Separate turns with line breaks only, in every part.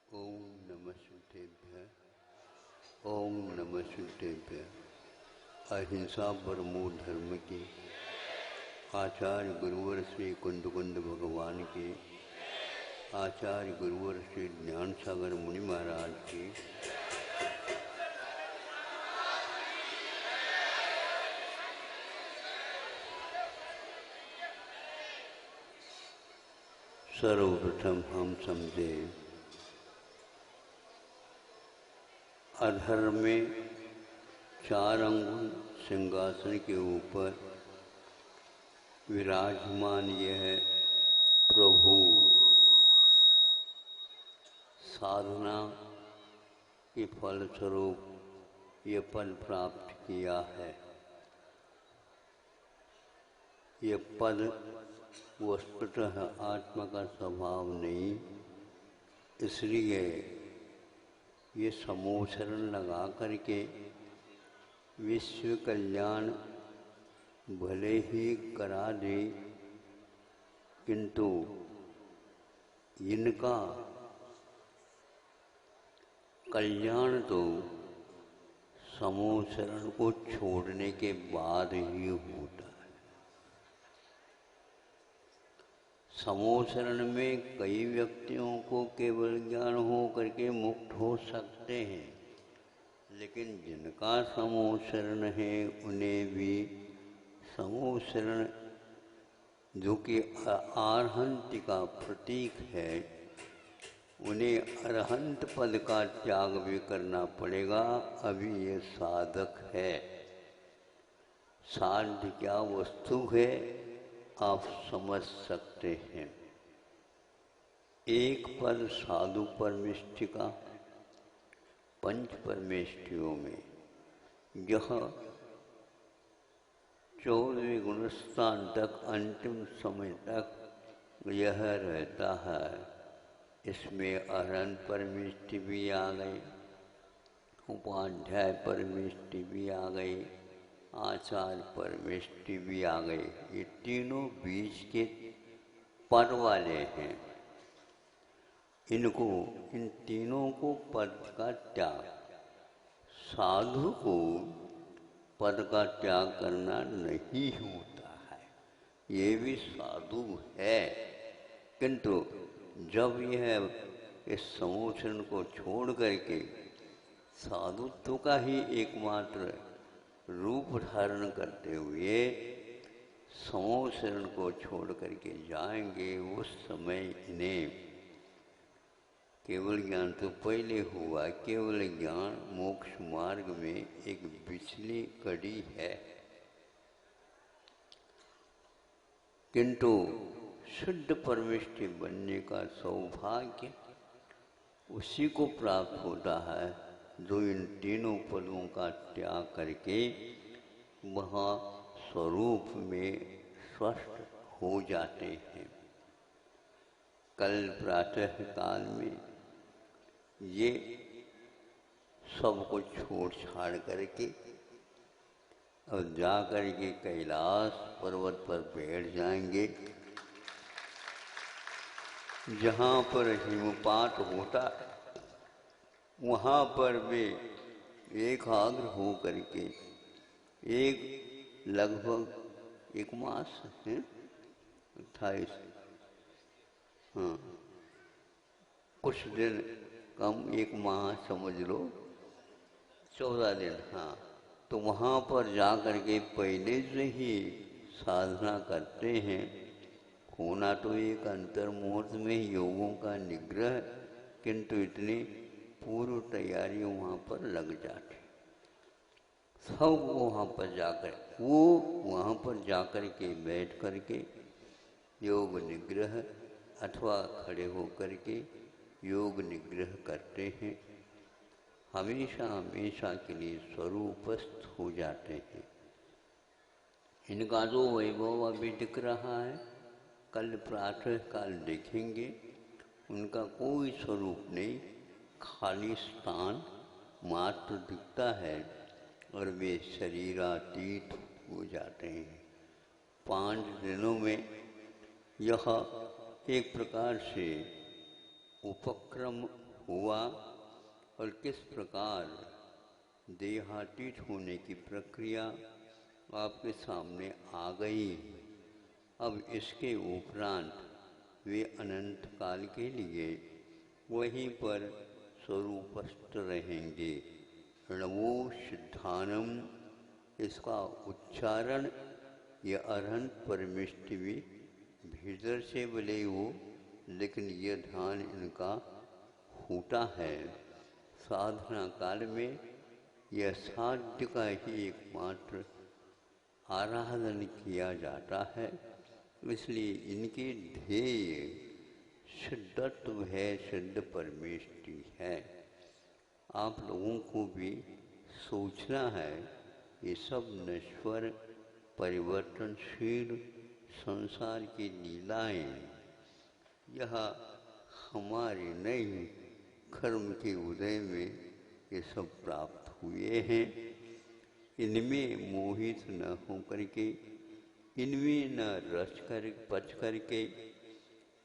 ओम नमः शुद्धेभ्यः। ओम नमः शुद्धेभ्यः। अहिंसा परमो धर्म की आचार्य गुरुवर श्री कुंद भगवान के आचार्य गुरुवर श्री ज्ञान सागर मुनि महाराज की सर्वप्रथम हम समझे अधर में 4 अंगुल सिंहासन के ऊपर विराजमान यह प्रभु साधना के फलस्वरूप ये पद प्राप्त किया है। ये पद वस्तुतः आत्मा का स्वभाव नहीं, इसलिए ये समोचरण लगा करके विश्व कल्याण भले ही करा दे, किंतु इनका कल्याण तो समोचरण को छोड़ने के बाद ही होता है। समोचरण में कई व्यक्तियों को केवल ज्ञान हो करके मुक्त हो सकते हैं, लेकिन जिनका समोचरण है उन्हें भी समोचरण जो कि अरहंत का प्रतीक है, उन्हें अरहंत पद का त्याग भी करना पड़ेगा। अभी ये साधक है। साध्य क्या वस्तु है आप समझ सकते हैं। एक पद साधु परमेष्टि का 5 परमेष्टियों में यह 14वें गुणस्थान तक अंतिम समय तक यह रहता है। इसमें अरहंत परमेष्टि भी आ गई, उपाध्याय परमेष्टि भी आ गई, आचार्य परमेष्टि भी आ गई। ये तीनों बीच के पद वाले हैं। इन तीनों को पद का त्याग, साधु को पद का त्याग करना नहीं होता है। ये भी साधु है, किंतु जब यह इस समोचरण को छोड़ करके साधुत्व का ही एकमात्र रूप धारण करते हुए समोचरण को छोड़ करके जाएंगे, उस समय इन्हें केवल ज्ञान तो पहले हुआ। केवल ज्ञान मोक्ष मार्ग में एक पिछली कड़ी है, किंतु शुद्ध परमेष्टि बनने का सौभाग्य उसी को प्राप्त होता है जो इन तीनों पदों का त्याग करके वहाँ स्वरूप में स्वस्थ हो जाते हैं। कल प्रातः काल में ये सब कुछ छोड़ छाड़ करके और जा करके कैलाश पर्वत पर बैठ जाएंगे, जहाँ पर हिमपात होता है वहाँ पर वे एकाग्र हो करके लगभग 1 मास है, 28, हाँ कुछ दिन कम, 1 माह समझ लो, 14 दिन, हाँ। तो वहाँ पर जा करके पहले से ही साधना करते हैं। होना तो एक अंतर्मुहूर्त में योगों का निग्रह, किंतु इतनी पूर्व तैयारी वहाँ पर लग जाती। सब वहाँ पर जाकर के बैठ करके योग निग्रह अथवा खड़े होकर के योग निग्रह करते हैं। हमेशा हमेशा के लिए स्वरूपस्थ हो जाते हैं। इनका जो वैभव अभी दिख रहा है, कल प्रातः काल देखेंगे, उनका कोई स्वरूप नहीं, खाली स्थान मात्र दिखता है और वे शरीरातीत हो जाते हैं। 5 दिनों में यह एक प्रकार से उपक्रम हुआ और किस प्रकार देहातीत होने की प्रक्रिया आपके सामने आ गई। अब इसके उपरांत वे अनंत काल के लिए वहीं पर स्वरूपस्थ रहेंगे। णवो सिद्धानम, इसका उच्चारण ये अरहंत परमिष्टि भी भीतर से भले हो, लेकिन ये ध्यान इनका होता है। साधना काल में यह साध्य का ही एकमात्र आराधन किया जाता है, इसलिए इनके ध्येय शुद्धत्व है, शुद्ध परमेष्टि है। आप लोगों को भी सोचना है, ये सब नश्वर परिवर्तनशील संसार की लीलाएं यह हमारे नए कर्म के उदय में ये सब प्राप्त हुए हैं। इनमें मोहित न हो करके, इनमें न रच कर पच करके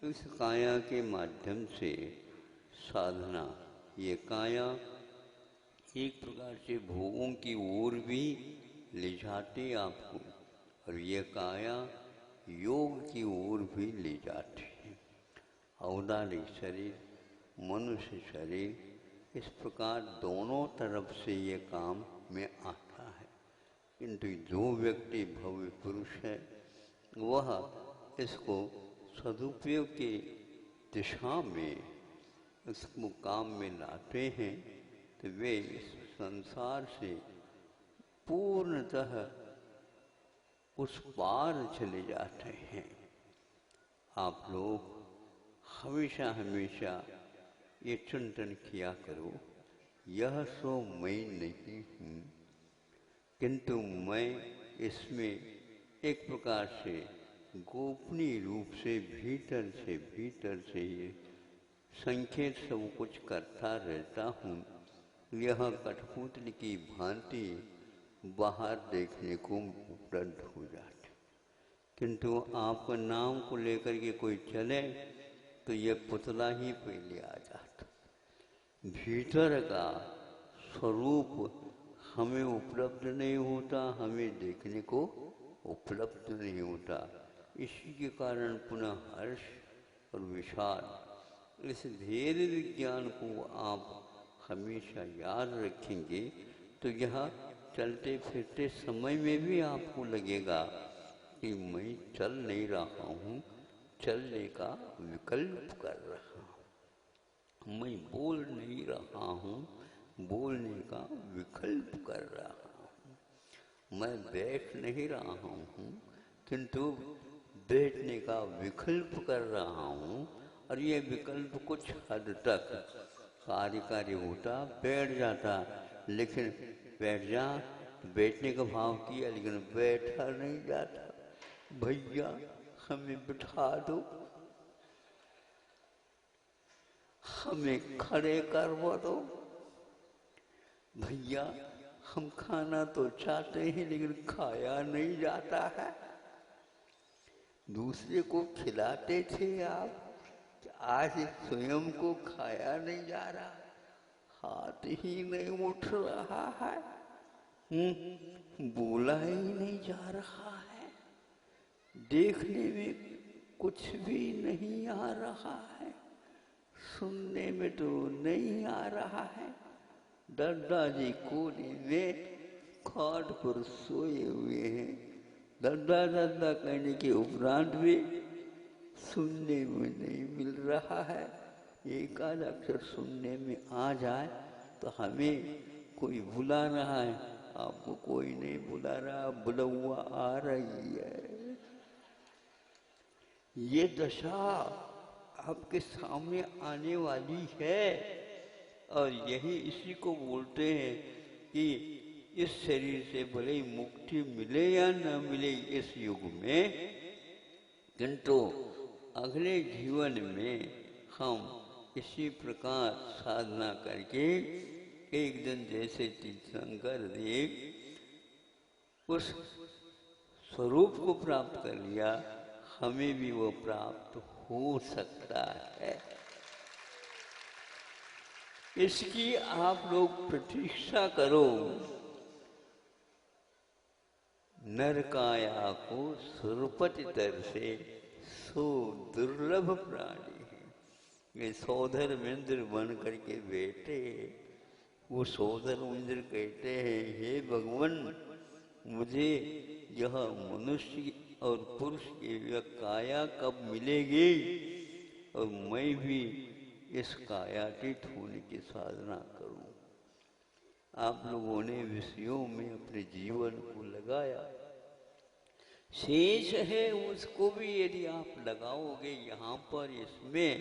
इस काया के माध्यम से साधना, ये काया एक प्रकार से भोगों की ओर भी ले जाते आपको, और ये काया योग की ओर भी ले जाती है। औदारिक शरीर, मनुष्य शरीर, इस प्रकार दोनों तरफ से ये काम में आता है। किंतु जो व्यक्ति भव्य पुरुष है वह इसको सदुपयोग की दिशा में इसको काम में लाते हैं, तो वे इस संसार से पूर्णतः उस पार चले जाते हैं। आप लोग हमेशा हमेशा ये चिंतन किया करो, यह सो मैं नहीं हूँ, किंतु मैं इसमें एक प्रकार से गोपनीय रूप से भीतर से ये संकेत सब कुछ करता रहता हूँ। यह कठपुतली की भांति बाहर देखने को उपलब्ध हो जाते, किंतु आपका नाम को लेकर के कोई चले तो ये पुतला ही पहले आ जाता। भीतर का स्वरूप हमें उपलब्ध नहीं होता, हमें देखने को उपलब्ध नहीं होता। इसी के कारण पुनः हर्ष और विषाद, इस भेद विज्ञान को आप हमेशा याद रखेंगे तो यह चलते फिरते समय में भी आपको लगेगा कि मैं चल नहीं रहा हूँ, चलने का विकल्प कर रहा हूँ। मैं बोल नहीं रहा हूँ, बोलने का विकल्प कर रहा हूँ। मैं बैठ नहीं रहा हूँ, किंतु बैठने का विकल्प कर रहा हूँ। और ये विकल्प कुछ हद तक कार्यकारी होता, बैठ जाता, लेकिन बैठ जा बैठने का भाव किया, लेकिन बैठा नहीं जाता। भैया हमें बिठा दो, हमें खड़े करवा दो। भैया हम खाना तो चाहते हैं लेकिन खाया नहीं जाता है। दूसरे को खिलाते थे आप, आज स्वयं को खाया नहीं जा रहा, हाथ ही नहीं उठ रहा है, बोला ही नहीं जा रहा है, देखने में कुछ भी नहीं आ रहा है, सुनने में तो नहीं आ रहा है। दादाजी कोने में खाट पर सोए हुए हैं। दादा दादा कहने के उपरांत भी सुनने में नहीं मिल रहा है। एक आध अक्षर सुनने में आ जाए तो हमें कोई बुला रहा है, आपको कोई नहीं बुला रहा, बुलौआ आ रही है। ये दशा आपके सामने आने वाली है, और यही इसी को बोलते हैं कि इस शरीर से भले ही मुक्ति मिले या न मिले इस युग में, किंतु अगले जीवन में हम इसी प्रकार साधना करके एक दिन जैसे तीर्थंकर देव उस स्वरूप को प्राप्त कर लिया, हमें भी वो प्राप्त हो सकता है। इसकी आप लोग प्रतीक्षा करो। नर काया को सुरपति तर से सो दुर्लभ प्राणी है। ये सोधर इंद्र बन करके बैठे, वो सोधर इंद्र कहते हैं, हे भगवान, मुझे यह मनुष्य और पुरुष की यह काया कब मिलेगी और मैं भी इस कायातीत होने की साधना करूं। आप लोगों ने विषयों में अपने जीवन को लगाया, शेष है उसको भी यदि आप लगाओगे यहाँ पर इसमें,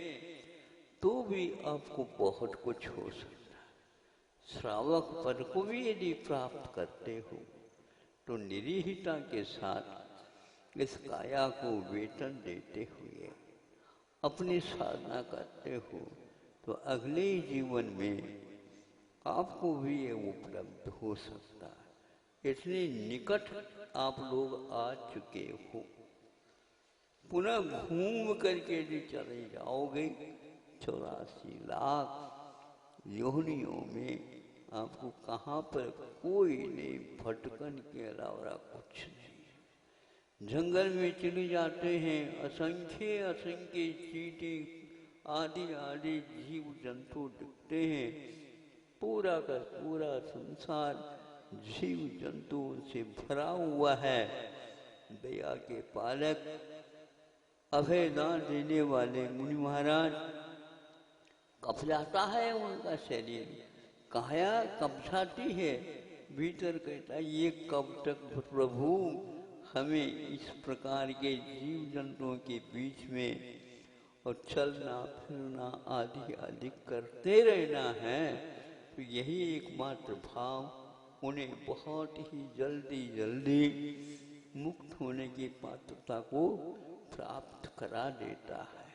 तो भी आपको बहुत कुछ हो सकता है। श्रावक पद को भी यदि प्राप्त करते हो तो निरीहता के साथ इस काया को वेतन देते हुए अपनी साधना करते हो तो अगले जीवन में आपको भी ये उपलब्ध हो सकता है। इतने निकट आप लोग आ चुके हो। पुनः घूम करके यदि चले जाओगे 84 लाख योनियों में, आपको कहाँ पर कोई नहीं, भटकन के अलावा कुछ नहीं। जंगल में चले जाते हैं, असंख्य असंख्य चींटी आदि आदि जीव जंतु दिखते हैं। पूरा का पूरा संसार जीव जंतुओं से भरा हुआ है। दया के पालक अभय दान देने वाले मुनि महाराज कब जाता है उनका शरीर, काया कब जाती है, भीतर कहता है ये कब तक प्रभु हमें इस प्रकार के जीव जंतुओं के बीच में और चलना फिरना आदि आदि करते रहना है। तो यही एकमात्र भाव उन्हें बहुत ही जल्दी जल्दी मुक्त होने की पात्रता को प्राप्त करा देता है।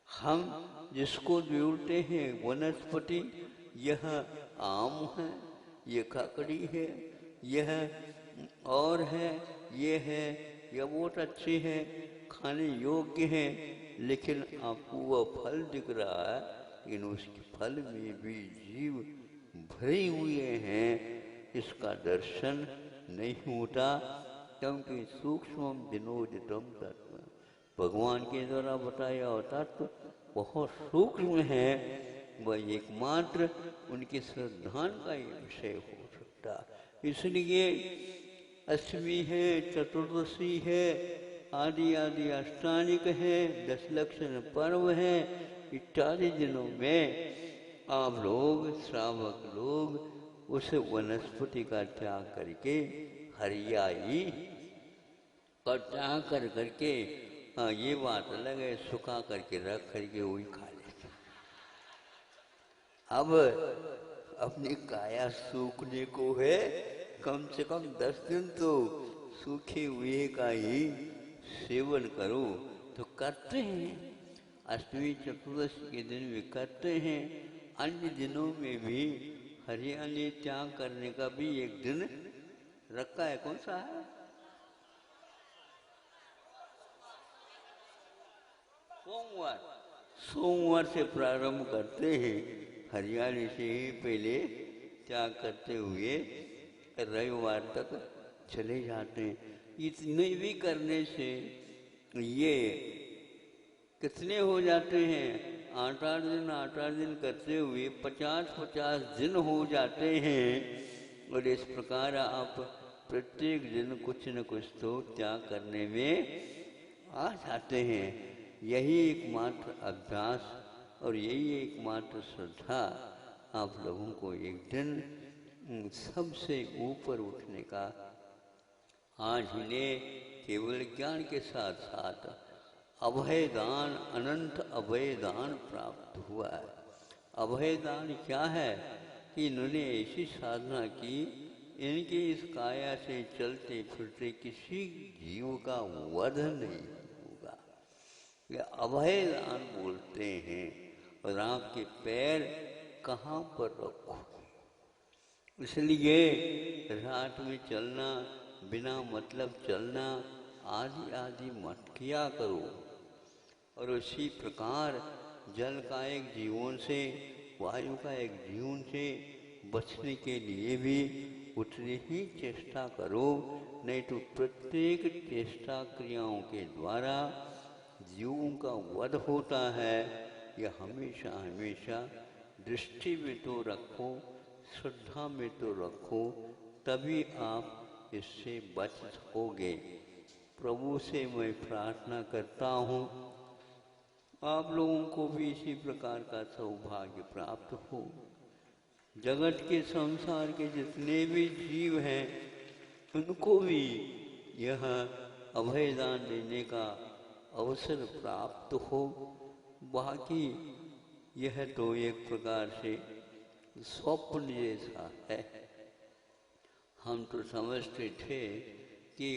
हम जिसको जोड़ते हैं वनस्पति, यह आम है, यह ककड़ी है, यह और है, ये है, यह बहुत अच्छी है, खाने योग्य है, लेकिन आपको वह फल दिख रहा है, लेकिन उसके फल में भी जीव भरे हुए हैं, इसका दर्शन नहीं होता। क्योंकि सूक्ष्म विनोदितम तत्व, भगवान के द्वारा बताया होता तो बहुत सूक्ष्म है, वह एकमात्र उनके श्रद्धान का ही विषय हो सकता। इसलिए अष्टमी है, चतुर्दशी है, आदि आदि अष्टानिक है, 10 लक्षण पर्व है, इत्यादि दिनों में आप लोग श्रावक लोग उस वनस्पति का त्याग करके हरियाई का त्याग कर करके, हाँ ये बात अलग है, सुखा करके रख करके वही खा लेते। अब अपनी काया सूखने को है, कम से कम 10 दिन तो सूखे हुए का ही सेवन करो। तो करते हैं, अष्टमी चतुर्दशी के दिन भी करते हैं, अन्य दिनों में भी हरियाली त्याग करने का भी एक दिन रखा है। कौन सा है? सोमवार। सोमवार से प्रारंभ करते हैं, हरियाली से ही पहले त्याग करते हुए रविवार तक चले जाते हैं। इतने भी करने से ये कितने हो जाते हैं, 8-8 दिन करते हुए 50-50 दिन हो जाते हैं। और इस प्रकार आप प्रत्येक दिन कुछ न कुछ तो त्याग करने में आ जाते हैं। यही एकमात्र अभ्यास और यही एकमात्र श्रद्धा आप लोगों को एक दिन सबसे ऊपर उठने का आज इन्हें केवल ज्ञान के साथ साथ अभय दान, अनंत अभय दान प्राप्त हुआ है। अभय दान क्या है कि इन्होंने ऐसी साधना की, इनके इस काया से चलते फिरते किसी जीव का वध नहीं होगा, यह अभय दान बोलते हैं। और आपके पैर कहाँ पर रखो, इसलिए रात में चलना, बिना मतलब चलना आदि आदि मत किया करो। और उसी प्रकार जल कायिक जीवों से वायु का एक जीवन से बचने के लिए भी उतनी ही चेष्टा करो, नहीं तो प्रत्येक चेष्टा क्रियाओं के द्वारा जीवों का वध होता है। यह हमेशा हमेशा दृष्टि में तो रखो, श्रद्धा में तो रखो, तभी आप इससे बच सकोगे। प्रभु से मैं प्रार्थना करता हूँ आप लोगों को भी इसी प्रकार का सौभाग्य प्राप्त हो। जगत के संसार के जितने भी जीव हैं उनको भी यह अभयदान देने का अवसर प्राप्त हो। बाकी यह तो एक प्रकार से स्वप्न जैसा है। हम तो समझते थे कि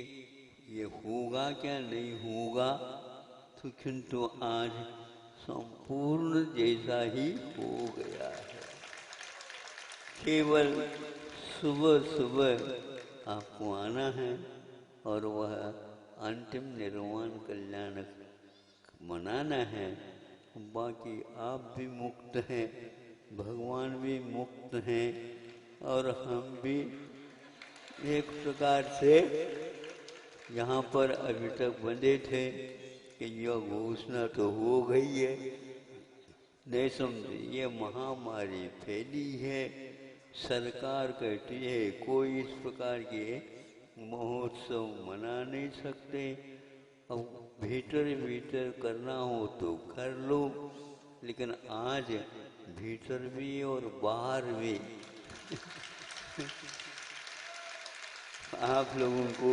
ये होगा क्या नहीं होगा, तो किंतु आज संपूर्ण जैसा ही हो गया है। केवल सुबह सुबह आपको आना है और वह अंतिम निर्वाण कल्याण मनाना है। बाकी आप भी मुक्त हैं, भगवान भी मुक्त हैं और हम भी एक प्रकार से यहाँ पर अभी तक बंधे थे कि यह घोषणा तो हो गई है, नहीं समझे, ये महामारी फैली है। सरकार कहती है कोई इस प्रकार के महोत्सव मना नहीं सकते, अब भीतर भीतर करना हो तो कर लो। लेकिन आज भीतर भी और बाहर भी आप लोगों को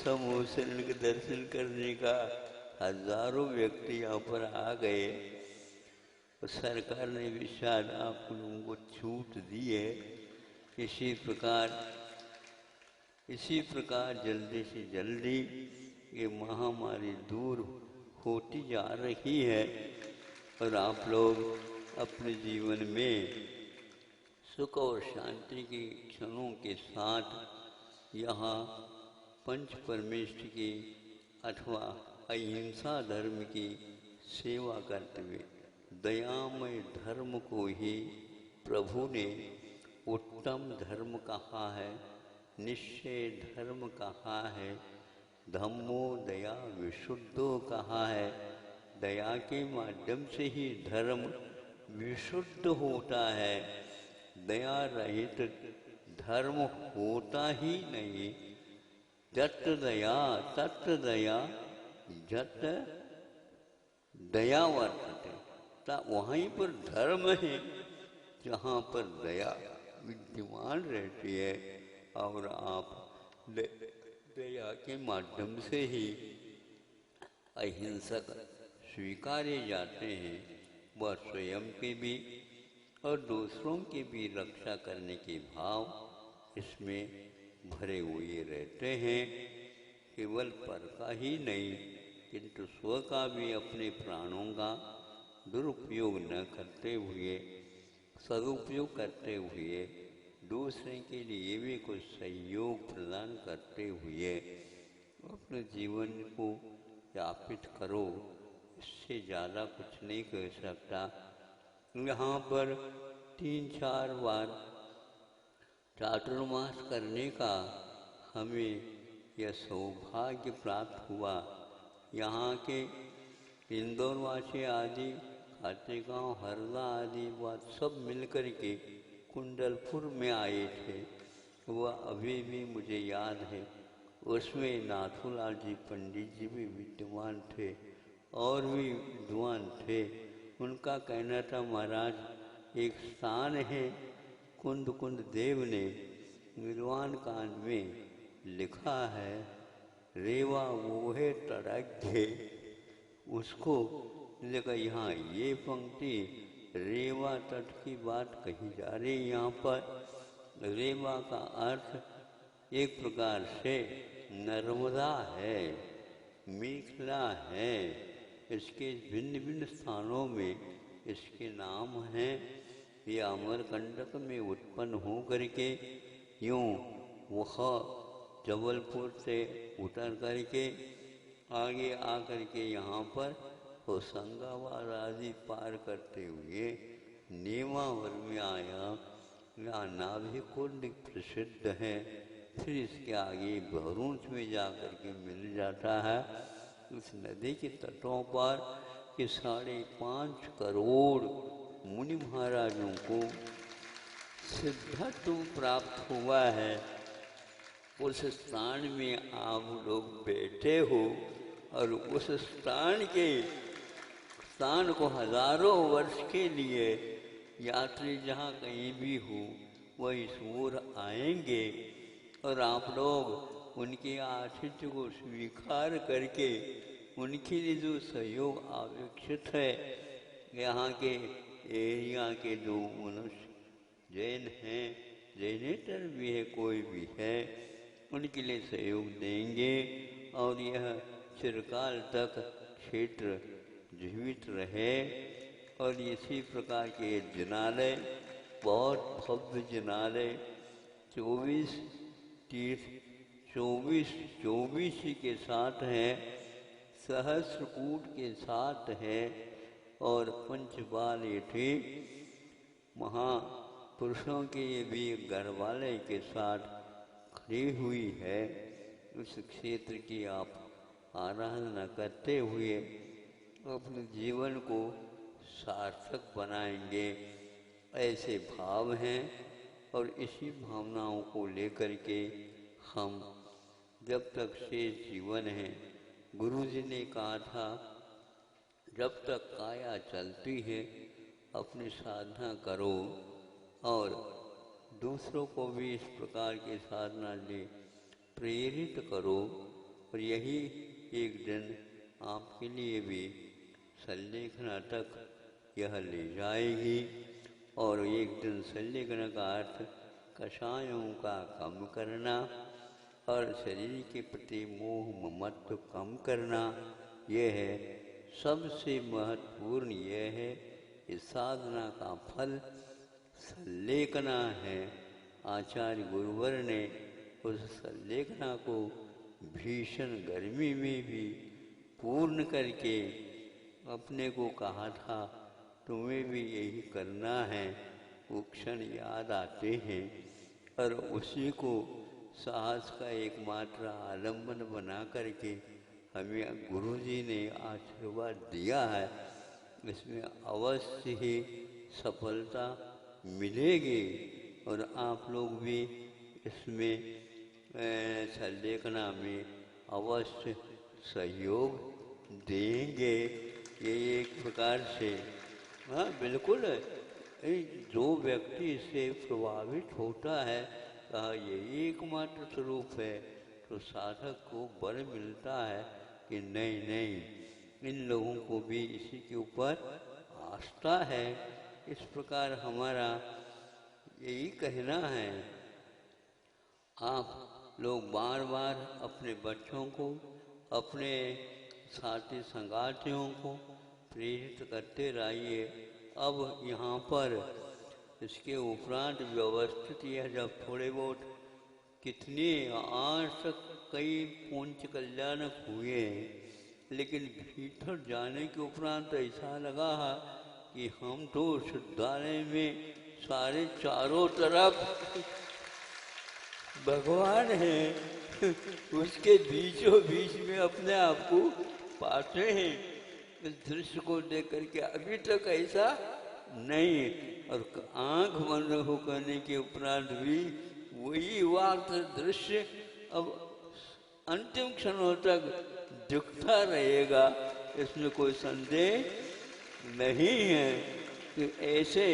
समूह से दर्शन करने का हजारों व्यक्ति यहाँ पर आ गए। तो सरकार ने भी शायद आप लोगों को छूट दी है। इसी प्रकार जल्दी से जल्दी ये महामारी दूर होती जा रही है और आप लोग अपने जीवन में सुख और शांति की क्षणों के साथ यहाँ पंच परमेष्ठ की अथवा अहिंसा धर्म की सेवा करते हुए दयामय धर्म को ही प्रभु ने उत्तम धर्म कहा है, निश्चय धर्म कहा है, धम्मो दया विशुद्धो कहा है। दया के माध्यम से ही धर्म विशुद्ध होता है। दया रहित धर्म होता ही नहीं। जत दया तत दया जत दया वर्तते, वहीं पर धर्म है जहाँ पर दया विद्यमान रहती है और आप दया के माध्यम से ही अहिंसक स्वीकारे जाते हैं। वह स्वयं के भी और दूसरों की भी रक्षा करने के भाव इसमें भरे हुए रहते हैं। केवल पर का ही नहीं किंतु स्व का भी अपने प्राणों का दुरुपयोग न करते हुए सदुपयोग करते हुए दूसरे के लिए भी कुछ सहयोग प्रदान करते हुए अपने जीवन को यापित करो। इससे ज़्यादा कुछ नहीं कह सकता। यहाँ पर 3-4 बार चातुर्मास करने का हमें यह सौभाग्य प्राप्त हुआ। यहाँ के इंदौरवासी आदि खातेगांव हरदा आदि बात सब मिलकर के कुंडलपुर में आए थे। वह अभी भी मुझे याद है। उसमें नाथूलाल जी पंडित जी भी विद्यमान थे और भी विद्वान थे। उनका कहना था महाराज एक स्थान है कुंद कुंद देव ने निर्वाण कांड में लिखा है, रेवा वो है तड़ग्घे। उसको लेकर यहाँ ये पंक्ति रेवा तट की बात कही जा रही। यहाँ पर रेवा का अर्थ एक प्रकार से नर्मदा है, मेखला है। इसके भिन्न भिन्न स्थानों में इसके नाम हैं। ये अमरकंटक में उत्पन्न हो करके यूँ वह जबलपुर से उतर करके आगे आकर के यहाँ पर होशंगाबाद आदि पार करते हुए नेमावर में आया, यहाँ नाभि कुंड प्रसिद्ध है। फिर इसके आगे भरूच में जा कर के मिल जाता है। उस नदी के तटों पर कि 5.5 करोड़ मुनि महाराजों को सिद्धत्व प्राप्त हुआ है। उस स्थान में आप लोग बैठे हो और उस स्थान को हजारों वर्ष के लिए यात्री जहाँ कहीं भी हो वह इस ओर आएंगे और आप लोग उनके आतिथ्य को स्वीकार करके उनके लिए जो सहयोग अपेक्षित है, यहाँ के एरिया के जो मनुष्य जैन हैं, जैनेतर भी है, कोई भी है, उनके लिए सहयोग देंगे और यह चिरकाल तक क्षेत्र जीवित रहे। और इसी प्रकार के जिनालय, बहुत भव्य जिनालय, 24 तीर्थ 24 के साथ है, सहस्रकूट के साथ है और पंचबाल ये महापुरुषों के भी गढ़वाले के साथ खड़ी हुई है। उस क्षेत्र की आप आराधना करते हुए अपने जीवन को सार्थक बनाएंगे, ऐसे भाव हैं। और इसी भावनाओं को लेकर के हम जब तक शेष जीवन है, गुरु जी ने कहा था जब तक काया चलती है अपनी साधना करो और दूसरों को भी इस प्रकार की साधना से प्रेरित करो। और यही एक दिन आपके लिए भी संलेखना तक यह ले जाएगी। और एक दिन संलेखन का अर्थ कषायों का कम करना और शरीर के प्रति मोह ममत्व कम करना, यह है सबसे महत्वपूर्ण। यह है इस साधना का फल संलेखना है। आचार्य गुरुवर ने उस संलेखना को भीषण गर्मी में भी पूर्ण करके अपने को कहा था तुम्हें भी यही करना है। वो क्षण याद आते हैं और उसी को साहस का एकमात्र आलम्बन बना करके हमें गुरु जी ने आशीर्वाद दिया है। इसमें अवश्य ही सफलता मिलेगी और आप लोग भी इसमें संलेखना में अवश्य सहयोग देंगे। ये एक प्रकार से हाँ बिल्कुल, जो व्यक्ति इससे प्रभावित होता है कहा यही एकमात्र स्वरूप है, तो साधक को बल मिलता है कि नहीं नहीं इन लोगों को भी इसी के ऊपर आस्था है। इस प्रकार हमारा यही कहना है। आप लोग बार बार अपने बच्चों को, अपने साथी संगातियों को प्रेरित करते रहिए। अब यहाँ पर इसके उपरांत व्यवस्थित यह जब थोड़े बहुत कितने आज तक कई पुण्य कल्याणक हुए, लेकिन भीतर जाने के उपरांत ऐसा लगा कि हम तो शुद्धालय में सारे चारों तरफ भगवान हैं, उसके बीचों बीच में अपने आप को पाते हैं। इस दृश्य को देख करके अभी तक ऐसा नहीं, और आंख बंद हो करने के उपरांत भी वही वाक्त दृश्य अब अंतिम क्षणों तक दिखता रहेगा, इसमें कोई संदेह नहीं है। कि ऐसे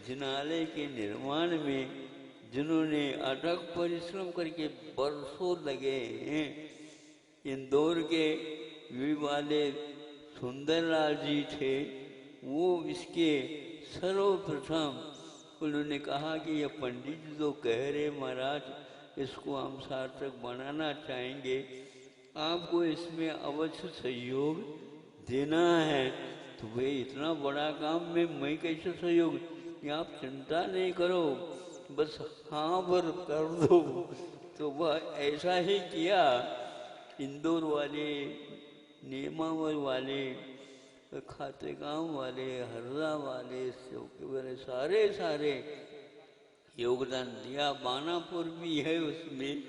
जिनालय के निर्माण में जिन्होंने अथक परिश्रम करके बरसों लगे हैं, इंदौर के वी वाले सुंदरलाल जी थे, वो इसके सर्वप्रथम उन्होंने कहा कि यह पंडित जी तो कह रहे महाराज इसको हम सार्थक बनाना चाहेंगे, आपको इसमें अवश्य सहयोग देना है। तो भाई इतना बड़ा काम में मैं कैसे सहयोग, कि आप चिंता नहीं करो बस हाँ पर कर दो। तो वह ऐसा ही किया। इंदौर वाले, नेमावर वाले खातेगांव वाले, हर्रा वाले, वाले सारे योगदान दिया। बानापुर भी है उसमें,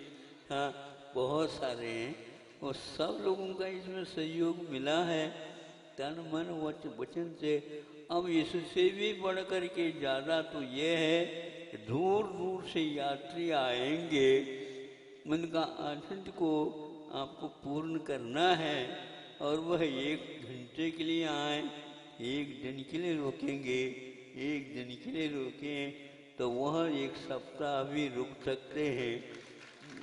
हाँ बहुत सारे हैं। और सब लोगों का इसमें सहयोग मिला है तन मन वचन से। अब इससे भी बढ़ कर के ज़्यादा तो ये है कि दूर दूर से यात्री आएंगे, उनका आनंद को आपको पूर्ण करना है। और वह 1 घंटे के लिए आए, 1 दिन के लिए रुकेंगे, 1 दिन के लिए रुकें तो वह 1 सप्ताह भी रुक सकते हैं।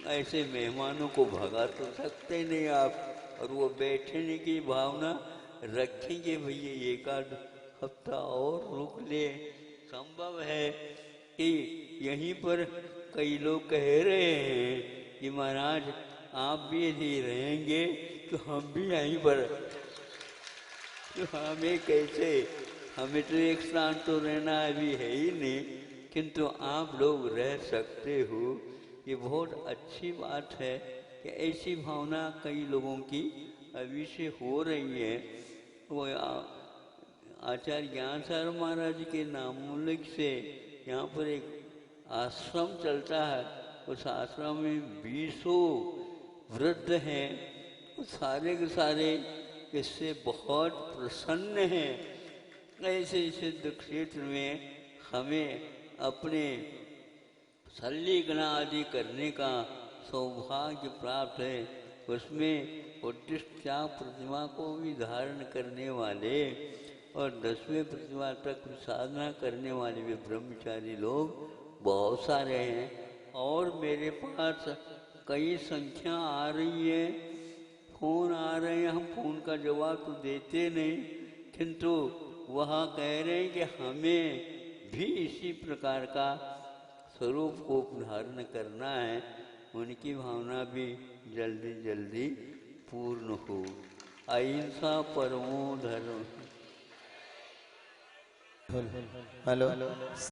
ऐसे मेहमानों को भगा तो सकते नहीं आप, और वो बैठने की भावना रखेंगे, भैया 1 आध हफ्ता और रुक ले। संभव है कि यहीं पर कई लोग कह रहे हैं कि महाराज आप भी यदि रहेंगे तो हम भी यहीं पर, तो हमें कैसे, हमें तो एक स्थान तो रहना अभी है ही नहीं, किंतु आप लोग रह सकते हो। ये बहुत अच्छी बात है कि ऐसी भावना कई लोगों की अभी से हो रही है। वो आचार्य ज्ञान सागर महाराज के नामोल्लेख से यहाँ पर एक आश्रम चलता है। उस आश्रम में 20 वृद्ध हैं, सारे के सारे इससे बहुत प्रसन्न हैं। ऐसे सिद्ध क्षेत्र में हमें अपने सल्लीकना आदि करने का सौभाग्य प्राप्त है। उसमें उद्दिष्ट 4 प्रतिमा को भी धारण करने वाले और 10वें प्रतिमा तक साधना करने वाले भी ब्रह्मचारी लोग बहुत सारे हैं। और मेरे पास कई संख्या आ रही है, फ़ोन आ रहे हैं, हम फ़ोन का जवाब तो देते नहीं, किंतु वह कह रहे हैं कि हमें भी इसी प्रकार का स्वरूप को धारण करना है। उनकी भावना भी जल्दी जल्दी पूर्ण हो। अहिंसा परमो धर्म।
हेलो।